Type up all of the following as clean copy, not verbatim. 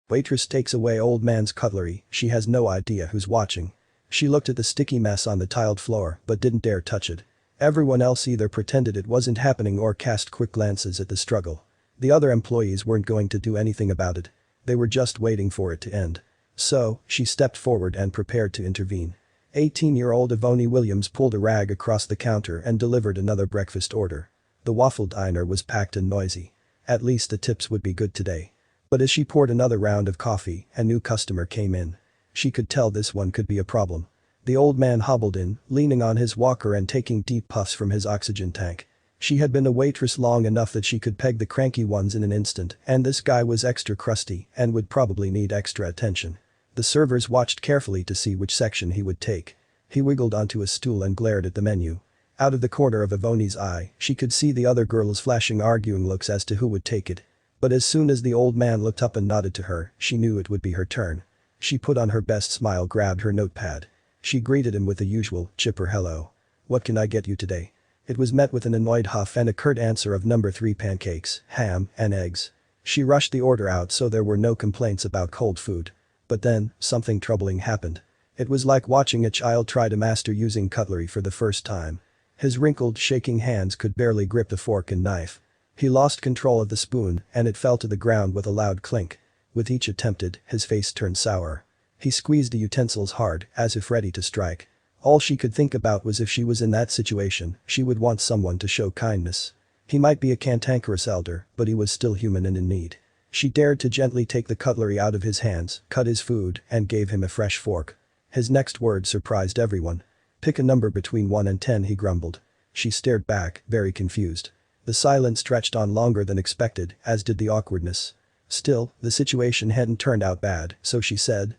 Waitress takes away old man's cutlery, she has no idea who's watching. She looked at the sticky mess on the tiled floor but didn't dare touch it. Everyone else either pretended it wasn't happening or cast quick glances at the struggle. The other employees weren't going to do anything about it. They were just waiting for it to end. So, she stepped forward and prepared to intervene. 18-year-old Evony Williams pulled a rag across the counter and delivered another breakfast order. The waffle diner was packed and noisy. At least the tips would be good today. But as she poured another round of coffee, a new customer came in. She could tell this one could be a problem. The old man hobbled in, leaning on his walker and taking deep puffs from his oxygen tank. She had been a waitress long enough that she could peg the cranky ones in an instant, and this guy was extra crusty and would probably need extra attention. The servers watched carefully to see which section he would take. He wiggled onto a stool and glared at the menu. Out of the corner of Evony's eye, she could see the other girls flashing arguing looks as to who would take it. But as soon as the old man looked up and nodded to her, she knew it would be her turn. She put on her best smile, grabbed her notepad. She greeted him with the usual, chipper hello. What can I get you today? It was met with an annoyed huff and a curt answer of number 3 pancakes, ham, and eggs. She rushed the order out so there were no complaints about cold food. But then, something troubling happened. It was like watching a child try to master using cutlery for the first time. His wrinkled, shaking hands could barely grip the fork and knife. He lost control of the spoon and it fell to the ground with a loud clink. With each attempted, his face turned sour. He squeezed the utensils hard, as if ready to strike. All she could think about was if she was in that situation, she would want someone to show kindness. He might be a cantankerous elder, but he was still human and in need. She dared to gently take the cutlery out of his hands, cut his food, and gave him a fresh fork. His next word surprised everyone. Pick a number between 1 and 10, he grumbled. She stared back, very confused. The silence stretched on longer than expected, as did the awkwardness. Still, the situation hadn't turned out bad, so she said,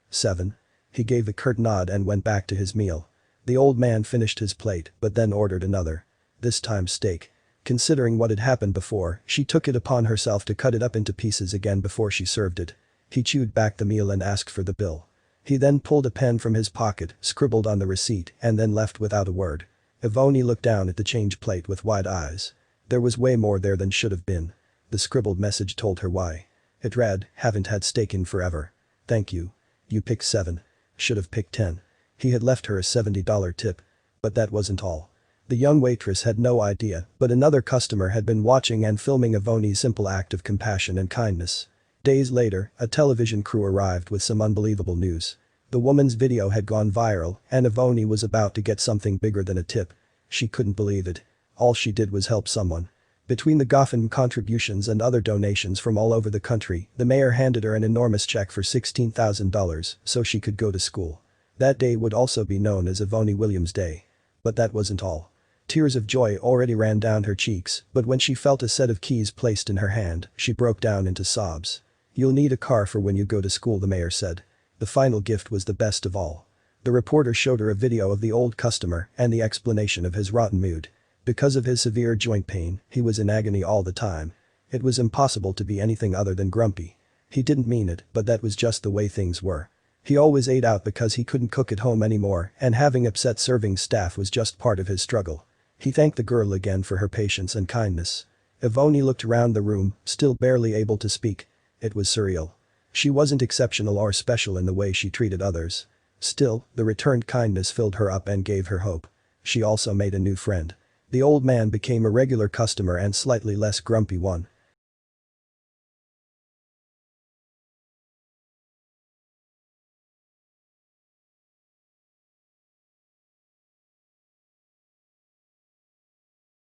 7. He gave a curt nod and went back to his meal. The old man finished his plate, but then ordered another. This time steak. Considering what had happened before, she took it upon herself to cut it up into pieces again before she served it. He chewed back the meal and asked for the bill. He then pulled a pen from his pocket, scribbled on the receipt, and then left without a word. Evony looked down at the change plate with wide eyes. There was way more there than should have been. The scribbled message told her why. It read, haven't had steak in forever. Thank you. You picked 7. Should have picked 10. He had left her a $70 tip. But that wasn't all. The young waitress had no idea, but another customer had been watching and filming Evony's simple act of compassion and kindness. Days later, a television crew arrived with some unbelievable news. The woman's video had gone viral, and Evony was about to get something bigger than a tip. She couldn't believe it. All she did was help someone. Between the GoFundMe contributions and other donations from all over the country, the mayor handed her an enormous check for $16,000 so she could go to school. That day would also be known as Evony Williams Day. But that wasn't all. Tears of joy already ran down her cheeks, but when she felt a set of keys placed in her hand, she broke down into sobs. You'll need a car for when you go to school, the mayor said. The final gift was the best of all. The reporter showed her a video of the old customer and the explanation of his rotten mood. Because of his severe joint pain, he was in agony all the time. It was impossible to be anything other than grumpy. He didn't mean it, but that was just the way things were. He always ate out because he couldn't cook at home anymore, and having upset serving staff was just part of his struggle. He thanked the girl again for her patience and kindness. Evony looked around the room, still barely able to speak. It was surreal. She wasn't exceptional or special in the way she treated others. Still, the returned kindness filled her up and gave her hope. She also made a new friend. The old man became a regular customer and slightly less grumpy one.